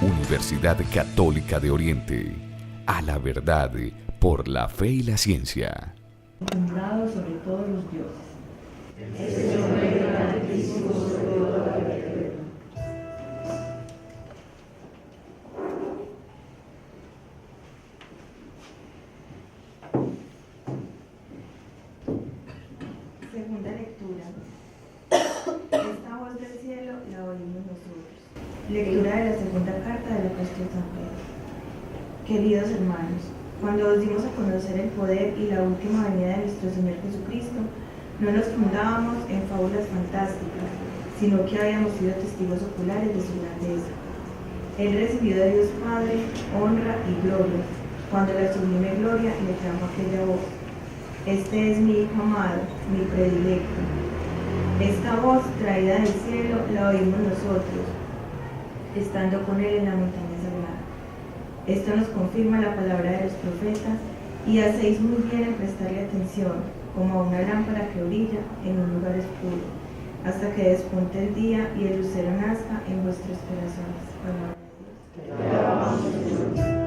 Universidad Católica de Oriente. A la verdad, por la fe y la ciencia. Fundado sobre todos los dioses. Segunda lectura. Esta voz del cielo la oímos nosotros. Lectura de la segunda carta del apóstol San Pedro. Queridos hermanos, cuando os dimos a conocer el poder y la última venida de nuestro Señor Jesucristo, no nos fundábamos en fábulas fantásticas, sino que habíamos sido testigos oculares de su grandeza. Él recibió de Dios Padre honra y gloria, cuando la sublime gloria le trajo aquella voz: este es mi Hijo amado, mi predilecto. Esta voz traída del cielo la oímos nosotros, estando con él en la montaña sagrada. Esto nos confirma la palabra de los profetas, y hacéis muy bien en prestarle atención, como a una lámpara que brilla en un lugar oscuro, hasta que despunte el día y el lucero nazca en vuestros corazones. Palabra de Dios.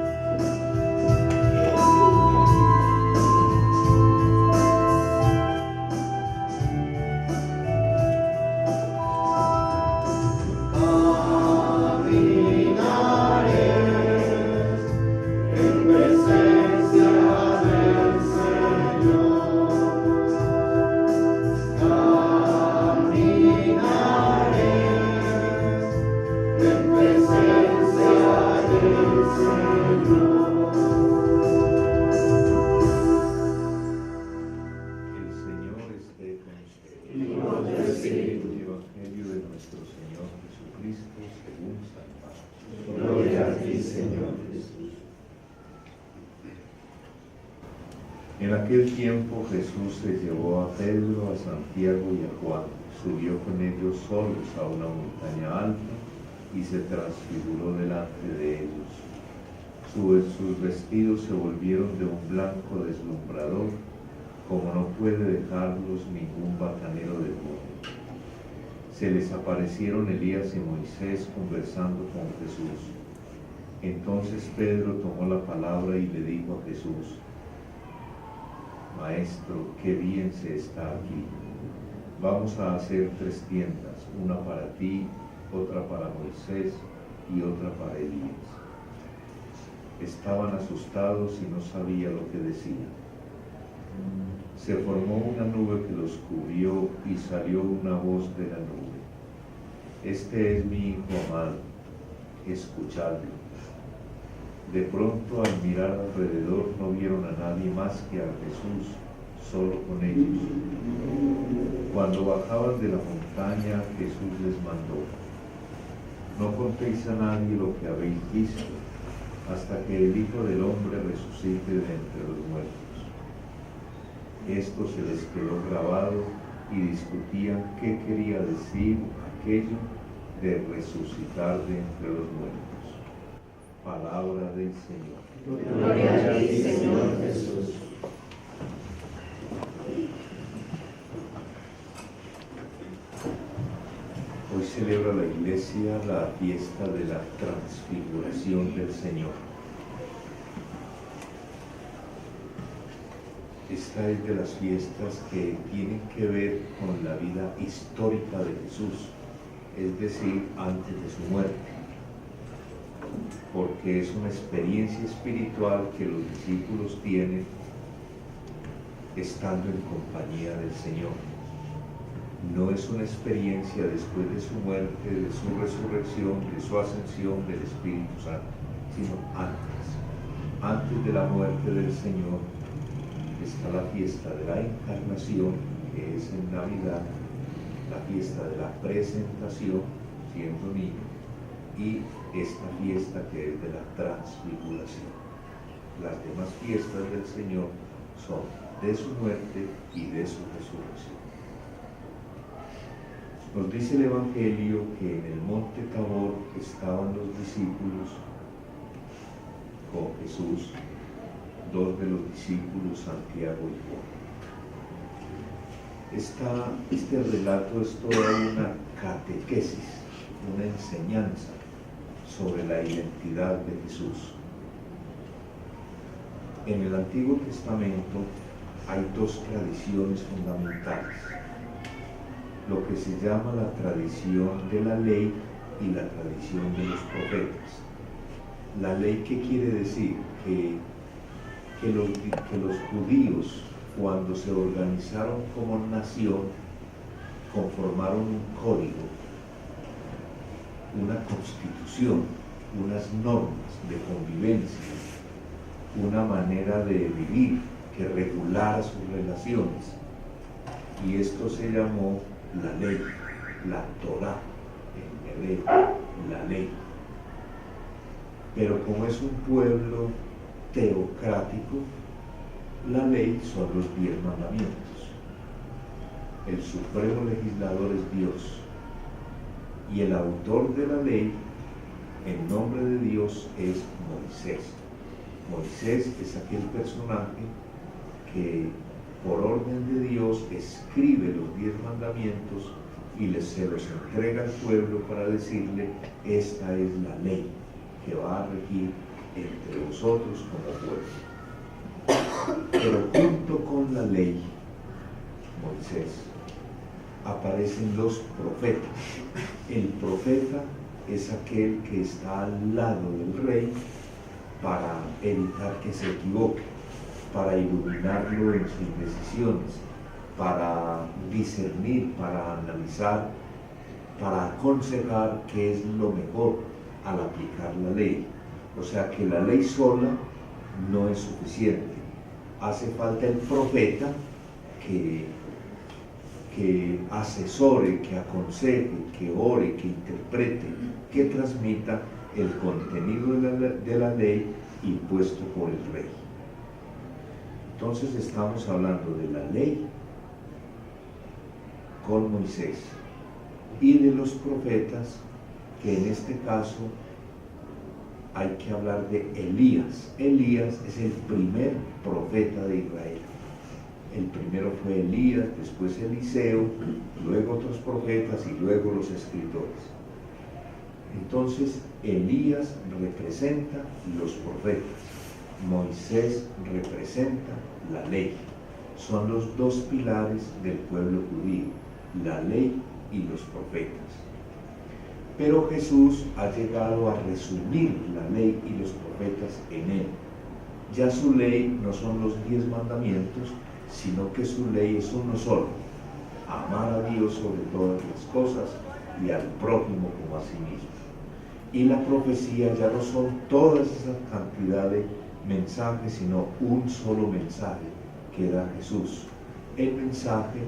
En aquel tiempo Jesús se llevó a Pedro, a Santiago y a Juan, subió con ellos solos a una montaña alta y se transfiguró delante de ellos. Sus vestidos se volvieron de un blanco deslumbrador, como no puede dejarlos ningún batanero del mundo. Se les aparecieron Elías y Moisés conversando con Jesús. Entonces Pedro tomó la palabra y le dijo a Jesús: Maestro, qué bien se está aquí. Vamos a hacer 3 tiendas, una para ti, otra para Moisés y otra para Elías. Estaban asustados y no sabían lo que decían. Se formó una nube que los cubrió y salió una voz de la nube: este es mi Hijo amado, escuchadlo. De pronto, al mirar alrededor, no vieron a nadie más que a Jesús, solo con ellos. Cuando bajaban de la montaña, Jesús les mandó: no contéis a nadie lo que habéis visto, hasta que el Hijo del Hombre resucite de entre los muertos. Esto se les quedó grabado y discutían qué quería decir aquello de resucitar de entre los muertos. Palabra del Señor. Gloria a ti, Señor Jesús. Hoy celebra la Iglesia la fiesta de la transfiguración del Señor. Esta es de las fiestas que tienen que ver con la vida histórica de Jesús, es decir, antes de su muerte, porque es una experiencia espiritual que los discípulos tienen estando en compañía del Señor. No es una experiencia después de su muerte, de su resurrección, de su ascensión del Espíritu Santo, sino antes de la muerte del Señor está la fiesta de la Encarnación, que es en Navidad, la fiesta de la presentación, siendo niño, y esta fiesta que es de la transfiguración. Las demás fiestas del Señor son de su muerte y de su resurrección. Nos dice el Evangelio que en el monte Tabor estaban los discípulos con Jesús, 2 de los discípulos, Santiago y Juan. Este relato es toda una catequesis, una enseñanza sobre la identidad de Jesús. En el Antiguo Testamento hay dos tradiciones fundamentales, lo que se llama la tradición de la ley y la tradición de los profetas. La ley, ¿qué quiere decir? Que los judíos, cuando se organizaron como nación, conformaron un código, una constitución, unas normas de convivencia, una manera de vivir que regulara sus relaciones. Y esto se llamó la ley, la Torá, en hebreo, la ley. Pero como es un pueblo teocrático, la ley son los 10 mandamientos. El supremo legislador es Dios. Y el autor de la ley, en nombre de Dios, es Moisés. Moisés es aquel personaje que por orden de Dios escribe los 10 mandamientos y se los entrega al pueblo para decirle: esta es la ley que va a regir entre vosotros como pueblo. Pero junto con la ley, Moisés, aparecen los profetas. El profeta es aquel que está al lado del rey para evitar que se equivoque, para iluminarlo en sus decisiones, para discernir, para analizar, para aconsejar qué es lo mejor al aplicar la ley. O sea que la ley sola no es suficiente. Hace falta el profeta que asesore, que aconseje, que ore, que interprete, que transmita el contenido de la ley impuesto por el rey. Entonces estamos hablando de la ley con Moisés y de los profetas, que en este caso hay que hablar de Elías. Elías es el primer profeta de Israel. El primero fue Elías, después Eliseo, luego otros profetas y luego los escritores. Entonces, Elías representa los profetas, Moisés representa la ley. Son los dos pilares del pueblo judío, la ley y los profetas. Pero Jesús ha llegado a resumir la ley y los profetas en él. Ya su ley no son los 10 mandamientos, sino que su ley es uno solo: amar a Dios sobre todas las cosas y al prójimo como a sí mismo. Y la profecía ya no son todas esa cantidad de mensajes, sino un solo mensaje que da Jesús, el mensaje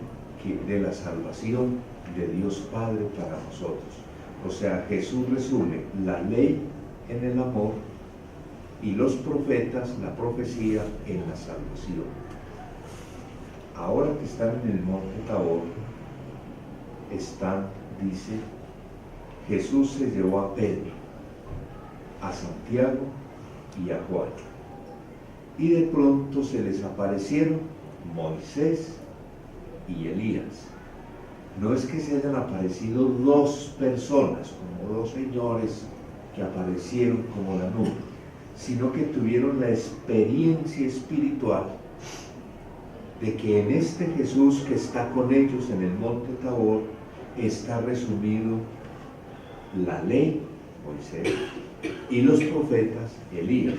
de la salvación de Dios Padre para nosotros. O sea, Jesús resume la ley en el amor y los profetas, la profecía, en la salvación. Ahora que están en el monte Tabor, dice, Jesús se llevó a Pedro, a Santiago y a Juan. Y de pronto se les aparecieron Moisés y Elías. No es que se hayan aparecido dos personas, como dos señores que aparecieron como la nube, sino que tuvieron la experiencia espiritual de que en este Jesús que está con ellos en el monte Tabor está resumido la ley, Moisés, y los profetas, Elías.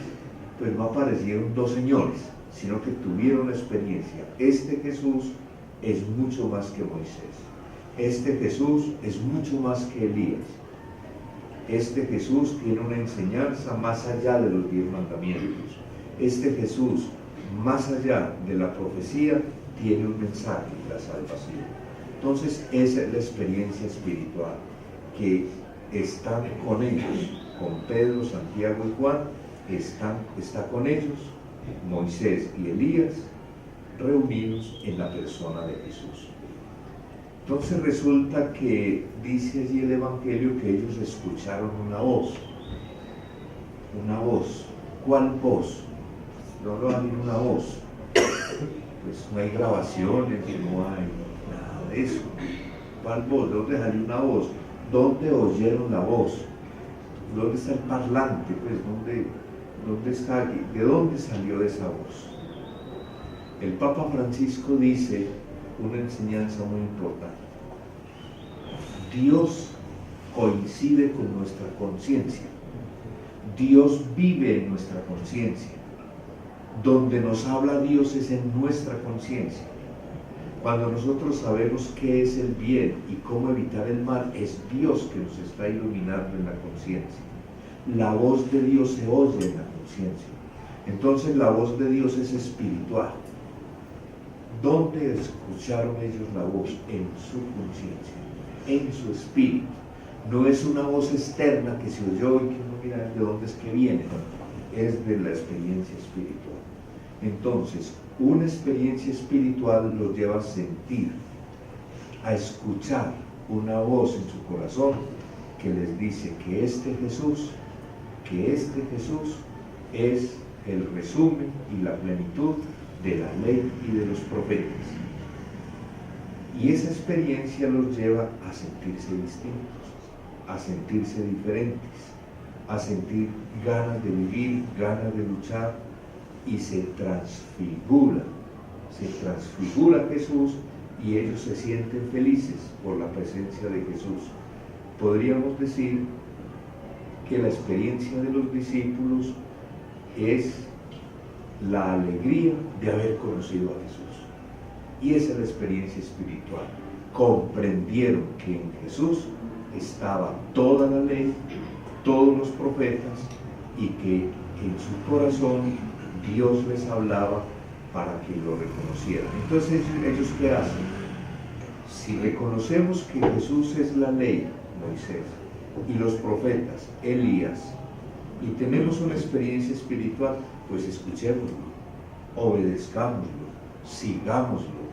Pues no aparecieron dos señores, sino que tuvieron la experiencia. Este Jesús es mucho más que Moisés. Este Jesús es mucho más que Elías. Este Jesús tiene una enseñanza más allá de los 10 mandamientos. Este Jesús, más allá de la profecía, tiene un mensaje, la salvación. Entonces, esa es la experiencia espiritual, que están con ellos, con Pedro, Santiago y Juan, está con ellos Moisés y Elías, reunidos en la persona de Jesús. Entonces resulta que dice allí el Evangelio que ellos escucharon una voz. Una voz. ¿Cuál voz? No hay una voz. Pues no hay grabaciones, no hay nada de eso. ¿Cuál voz? ¿De dónde salió una voz? ¿Dónde oyeron la voz? ¿Dónde está el parlante? Pues, ¿dónde está? ¿De dónde salió esa voz? El Papa Francisco dice una enseñanza muy importante. Dios coincide con nuestra conciencia. Dios vive en nuestra conciencia. Donde nos habla Dios es en nuestra conciencia. Cuando nosotros sabemos qué es el bien y cómo evitar el mal, es Dios que nos está iluminando en la conciencia. La voz de Dios se oye en la conciencia. Entonces la voz de Dios es espiritual. ¿Dónde escucharon ellos la voz? En su conciencia, en su espíritu. No es una voz externa que se oyó y que no mira de dónde es que viene, no, es de la experiencia espiritual. Entonces, una experiencia espiritual los lleva a sentir, a escuchar una voz en su corazón que les dice que este Jesús es el resumen y la plenitud de la ley y de los profetas. Y esa experiencia los lleva a sentirse distintos, a sentirse diferentes, a sentir ganas de vivir, ganas de luchar, y se transfigura Jesús y ellos se sienten felices por la presencia de Jesús. Podríamos decir que la experiencia de los discípulos es la alegría de haber conocido a Jesús. Y esa es la experiencia espiritual. Comprendieron que en Jesús estaba toda la ley, todos los profetas, y que en su corazón Dios les hablaba para que lo reconocieran. Entonces, ¿ellos qué hacen? Si reconocemos que Jesús es la ley, Moisés, y los profetas, Elías, y tenemos una experiencia espiritual, pues escuchémoslo, obedezcámoslo, sigámoslo,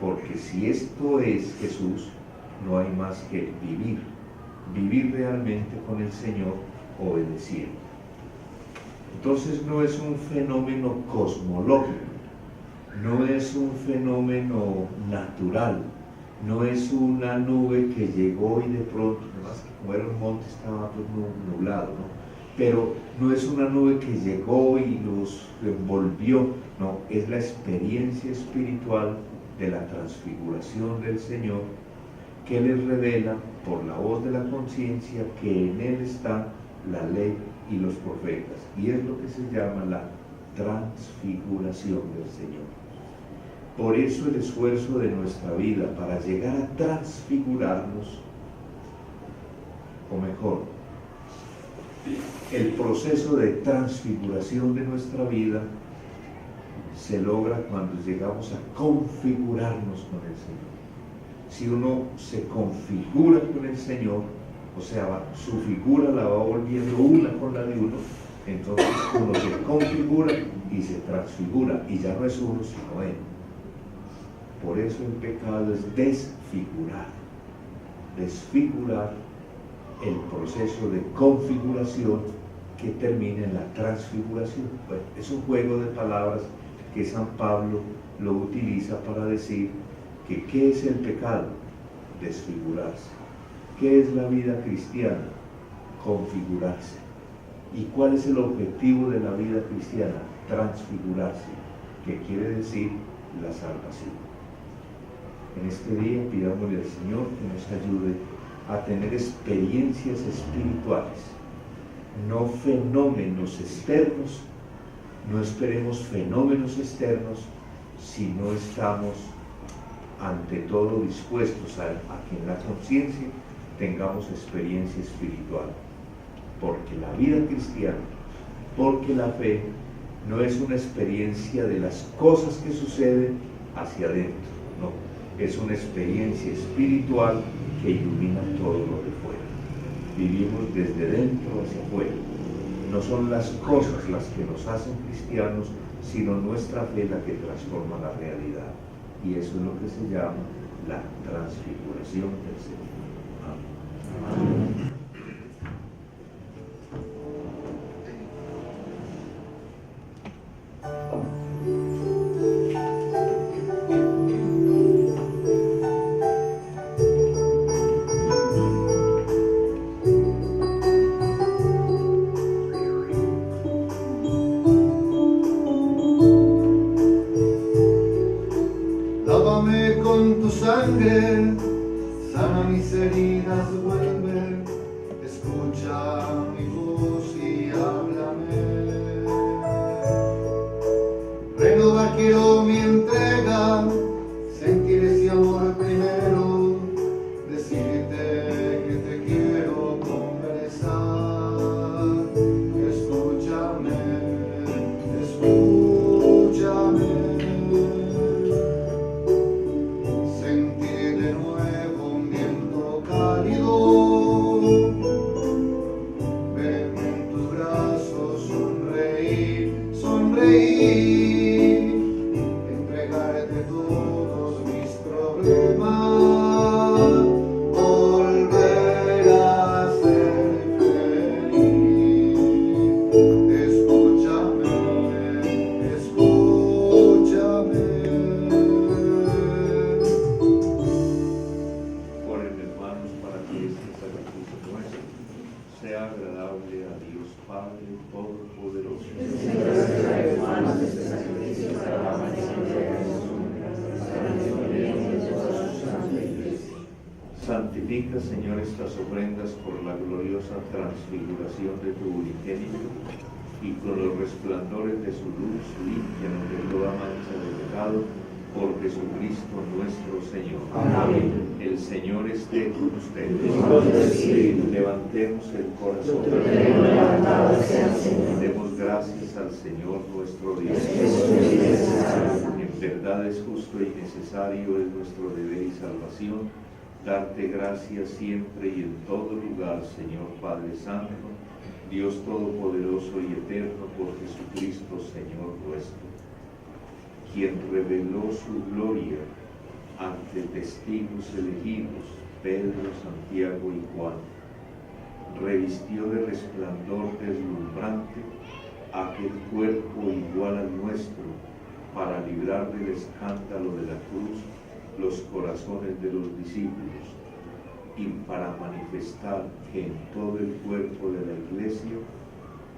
porque si esto es Jesús, no hay más que vivir realmente con el Señor obedeciendo. Entonces no es un fenómeno cosmológico, no es un fenómeno natural, no es una nube que llegó y de pronto, además que como era un monte estaba pues nublado, ¿no? Pero no es una nube que llegó y los envolvió, no, es la experiencia espiritual de la transfiguración del Señor que les revela por la voz de la conciencia que en Él está la ley y los profetas, y es lo que se llama la transfiguración del Señor. Por eso el esfuerzo de nuestra vida para llegar a transfigurarnos, o mejor, el proceso de transfiguración de nuestra vida se logra cuando llegamos a configurarnos con el Señor. Si uno se configura con el Señor, o sea, su figura la va volviendo una con la de uno, entonces uno se configura y se transfigura, y ya no es uno sino Él. Por eso el pecado es desfigurar el proceso de configuración que termina en la transfiguración. Bueno, es un juego de palabras que San Pablo lo utiliza para decir que ¿qué es el pecado? Desfigurarse. ¿Qué es la vida cristiana? Configurarse. ¿Y cuál es el objetivo de la vida cristiana? Transfigurarse, que quiere decir la salvación. En este día pidámosle al Señor que nos ayude a tener experiencias espirituales, no fenómenos externos. No esperemos fenómenos externos si no estamos ante todo dispuestos a que en la conciencia tengamos experiencia espiritual. Porque la vida cristiana, porque la fe no es una experiencia de las cosas que suceden hacia adentro, no, es una experiencia espiritual que ilumina todo lo de fuera. Vivimos desde dentro hacia afuera. No son las cosas las que nos hacen cristianos, sino nuestra fe la que transforma la realidad. Y eso es lo que se llama la transfiguración del Señor. Amén. Amén. sonreír, entregarte todos mis problemas, volver a ser feliz. Escúchame, escúchame. Oren, hermanos, para que este sacrificio nuestro sea agradable a Dios Padre Todopoderoso. Santifica, Señor, estas ofrendas por la gloriosa transfiguración de tu unigénito, y con los resplandores de su luz límpianos de toda mancha de pecado, por Jesucristo nuestro Señor. Amén. El Señor esté con ustedes. Y con tu espíritu. Levantemos el corazón. Tenemos levantado hacia el Señor. Demos gracias al Señor nuestro Dios. Es justo y necesario. En verdad es justo y necesario, es nuestro deber y salvación, darte gracias siempre y en todo lugar, Señor Padre Santo, Dios Todopoderoso y Eterno, por Jesucristo, Señor nuestro, quien reveló su gloria ante testigos elegidos, Pedro, Santiago y Juan, revistió de resplandor deslumbrante aquel cuerpo igual al nuestro, para librar del escándalo de la cruz los corazones de los discípulos, y para manifestar que en todo el cuerpo de la Iglesia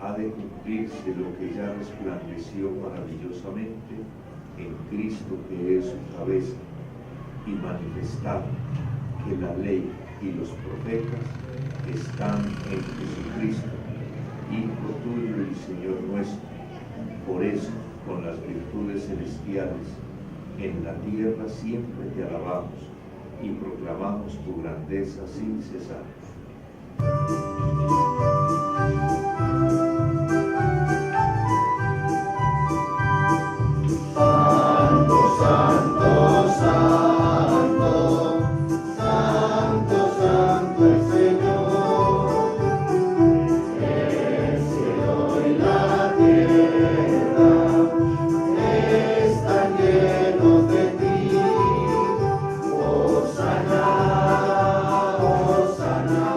ha de cumplirse lo que ya resplandeció maravillosamente en Cristo, que es su cabeza, y manifestar que la ley y los profetas están en Jesucristo, Hijo tuyo y Señor nuestro. Por eso, con las virtudes celestiales, en la tierra siempre te alabamos y proclamamos tu grandeza sin cesar. Santo, santo, santo, santo, santo el Señor, el cielo y la tierra están llenos de ti. Hosana, Hosana,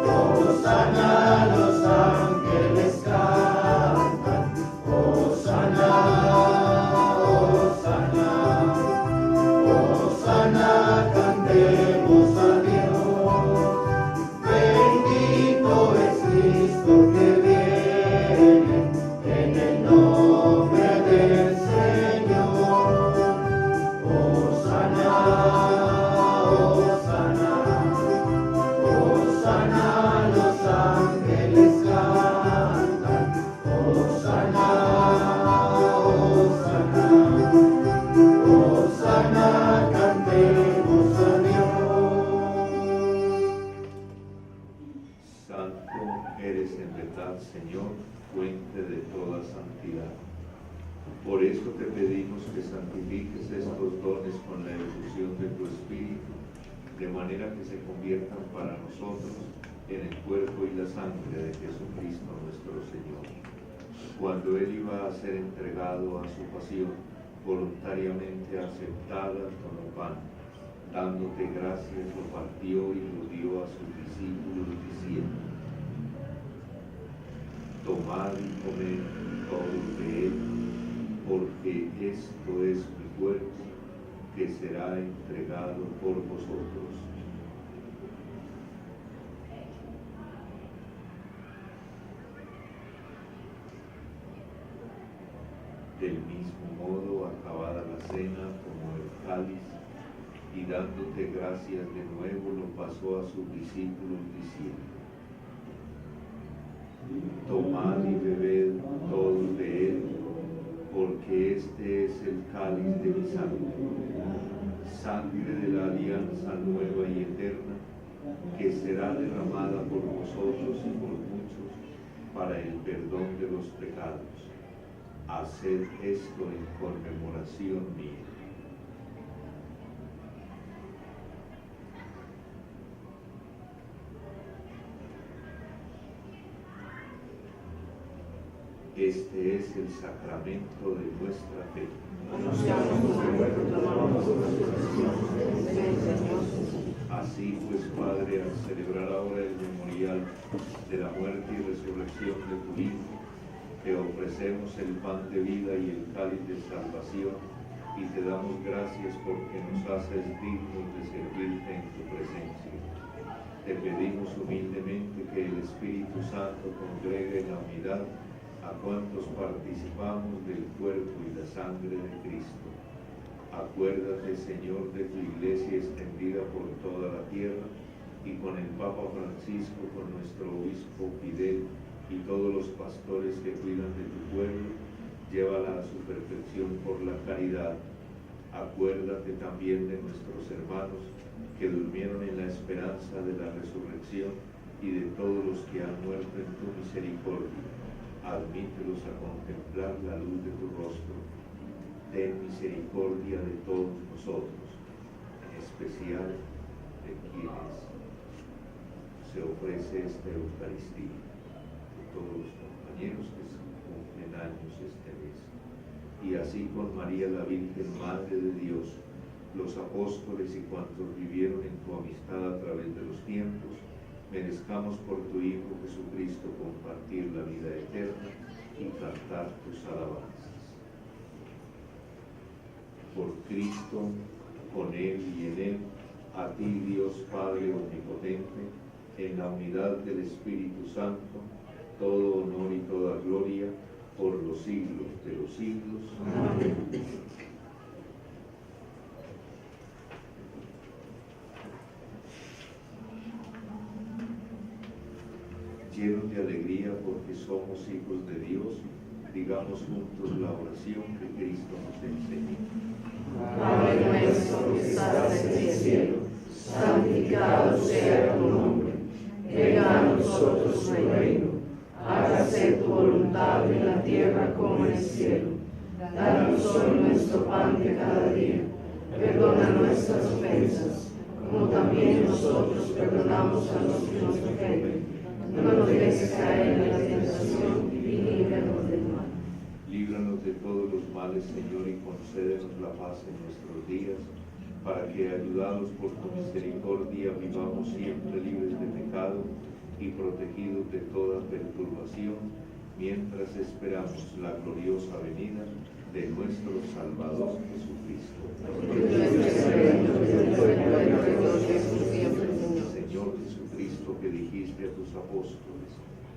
Hosana, los ángeles cantan. Hosana, Hosana, Hosana, cantemos a Dios. Bendito es Cristo que viene en el nombre del Señor. Hosana, Hosana, Hosana, los ángeles cantan. Hosana, Hosana, Hosana, cantemos a Dios. Santo eres en verdad, Señor, fuente de toda santidad. Por eso te pedimos que santifiques estos dones con la efusión de tu Espíritu, de manera que se conviertan para nosotros en el cuerpo y la sangre de Jesucristo nuestro Señor. Cuando Él iba a ser entregado a su pasión, voluntariamente aceptada como pan, dándote gracias, lo partió y lo dio a sus discípulos, diciendo: tomad y comed todos de él, porque esto es mi cuerpo, que será entregado por vosotros. Del mismo modo, acabada la cena, tomó el cáliz, y dándote gracias de nuevo, lo pasó a sus discípulos, diciendo: tomad y bebed todos de él, porque este es el cáliz de mi sangre, sangre de la alianza nueva y eterna, que será derramada por vosotros y por muchos para el perdón de los pecados. Haced esto en conmemoración mía. Este es el sacramento de nuestra fe. Anunciamos tu muerte, proclamamos tu resurrección. Ven, Señor. Así pues, Padre, al celebrar ahora el memorial de la muerte y resurrección de tu Hijo, te ofrecemos el pan de vida y el cáliz de salvación, y te damos gracias porque nos haces dignos de servirte en tu presencia. Te pedimos humildemente que el Espíritu Santo congregue en la unidad a cuantos participamos del cuerpo y la sangre de Cristo. Acuérdate, Señor, de tu iglesia extendida por toda la tierra, y con el Papa Francisco, con nuestro obispo Fidel y todos los pastores que cuidan de tu pueblo, llévala a su perfección por la caridad. Acuérdate también de nuestros hermanos que durmieron en la esperanza de la resurrección y de todos los que han muerto en tu misericordia. Admítelos a contemplar la luz de tu rostro. Ten misericordia de todos nosotros, en especial de quienes se ofrece esta Eucaristía, de todos los compañeros que cumplen años este mes. Y así con María la Virgen, Madre de Dios, los apóstoles y cuantos vivieron en tu amistad a través de los tiempos, merezcamos por tu Hijo Jesucristo compartir la vida eterna y cantar tus alabanzas. Por Cristo, con Él y en Él, a ti Dios Padre Omnipotente, en la unidad del Espíritu Santo, todo honor y toda gloria por los siglos de los siglos. Amén. Llenos de alegría porque somos hijos de Dios, digamos juntos la oración que Cristo nos enseña. Padre nuestro que estás en el cielo, santificado sea tu nombre. Venga a nosotros tu reino. Hágase tu voluntad en la tierra como en el cielo. Danos hoy nuestro pan de cada día. Perdona nuestras ofensas, como también nosotros perdonamos a los que nos ofenden. No nos dejes caer en la tentación y líbranos del mal. Líbranos de todos los males, Señor, y concédenos la paz en nuestros días, para que, ayudados por tu misericordia, vivamos siempre libres de pecado y protegidos de toda perturbación, mientras esperamos la gloriosa venida de nuestro Salvador Jesucristo. Señor Jesucristo, que dijiste a tus apóstoles,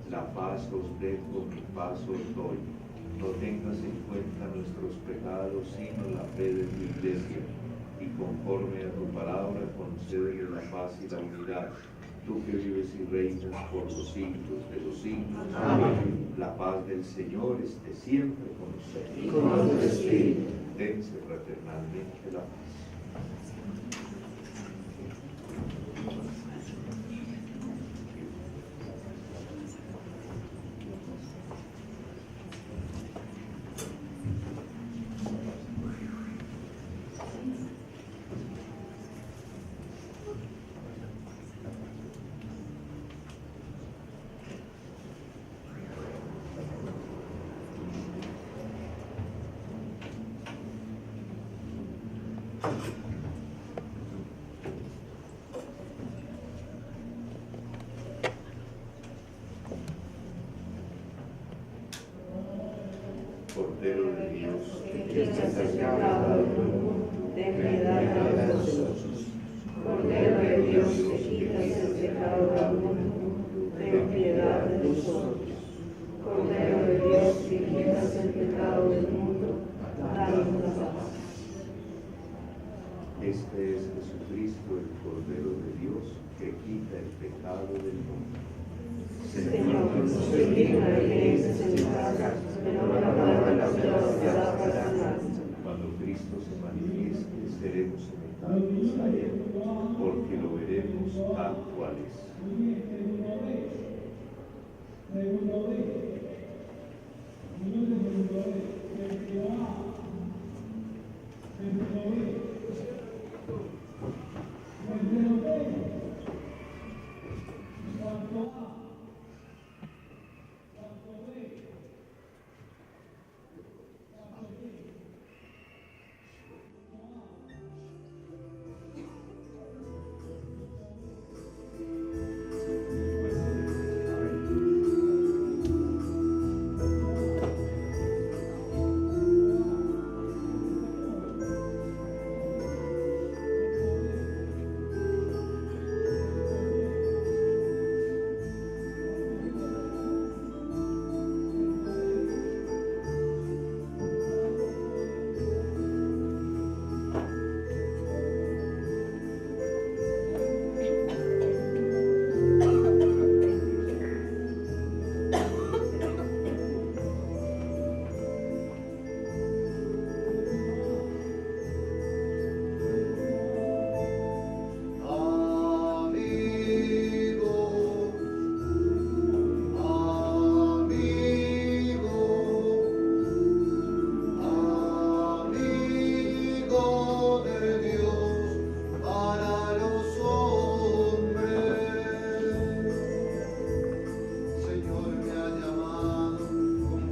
la paz os dejo, mi paz os doy. No tengas en cuenta nuestros pecados, sino la fe de tu iglesia, y conforme a tu palabra concédele la paz y la unidad, tú que vives y reinas por los siglos de los siglos. Amén. La paz del Señor esté siempre con ustedes. Y con tu espíritu. Dense fraternalmente la paz. Cordero de Dios, que quitas el pecado del mundo, ten piedad de nosotros. Cordero de Dios, que quitas el pecado del mundo, ten piedad de nosotros. Cordero de Dios, que quitas el pecado del mundo, danos la paz. este es Jesucristo, el Cordero de Dios, que quita el pecado del mundo. Señor, no soy digna de que entres en mi casa, pero una palabra tuya bastará para sanarme. Cuando Cristo se manifieste, seremos semejantes a Él, porque lo veremos tal cual es.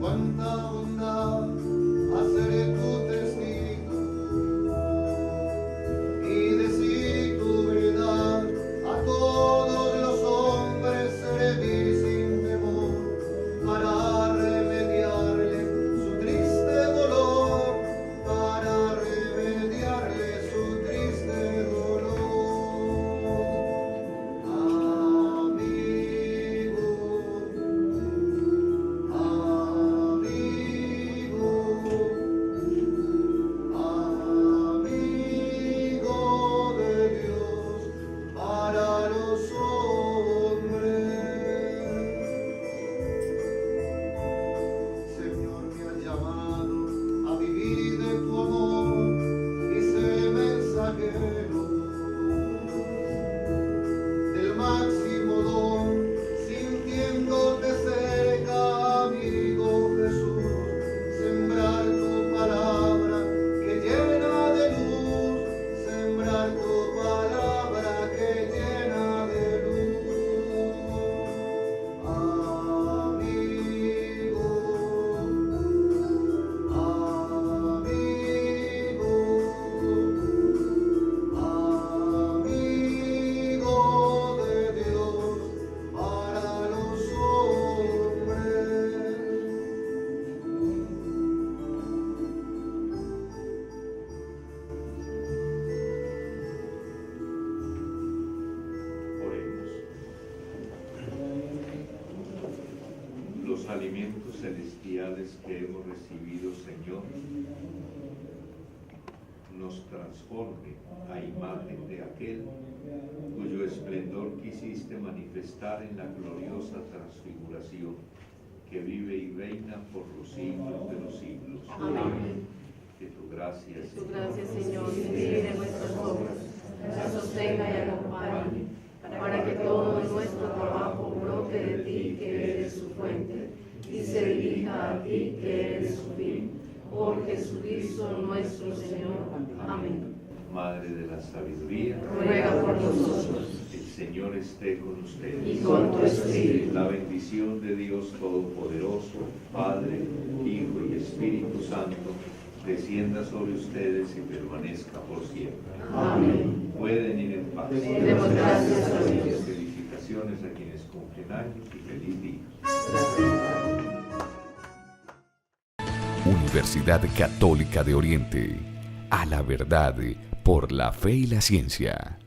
cuánta bondad haceré tu testigo y decir tu verdad a todos los hombres. Serví sin temor para remediarle su triste dolor, para remediarle su triste dolor. Amigo de Dios para los hombres. Señor, me has llamado a vivir de tu amor y ser mensajero del máximo don, sintiéndote cerca, amigo Jesús, sembrar tu palabra que llena de luz, sembrar tu palabra que llena de luz. Amigo, amigo de Dios para los hombres. Oremos. Los alimentos celestiales que hemos recibido, Señor, nos transforme a imagen de aquel cuyo esplendor quisiste manifestar en la gloriosa transfiguración, que vive y reina por los siglos de los siglos. Amén. Que tu gracia, Tu gracia, Señor, inspire nuestras obras, nos sostenga y acompañe, para que todo nuestro trabajo brote de ti, que eres su fuente, y se dirija a ti, que eres su fin. Por Jesucristo nuestro Señor. Amén. Madre de la sabiduría, Ruega por nosotros. el Señor esté con ustedes. Y con tu espíritu. La bendición de Dios Todopoderoso, Padre, Hijo y Espíritu Santo, descienda sobre ustedes y permanezca por siempre. Amén. Pueden ir en paz. Demos gracias a Dios. Felicitaciones a quienes cumplen años y feliz día. Universidad Católica de Oriente. A la verdad, por la fe y la ciencia.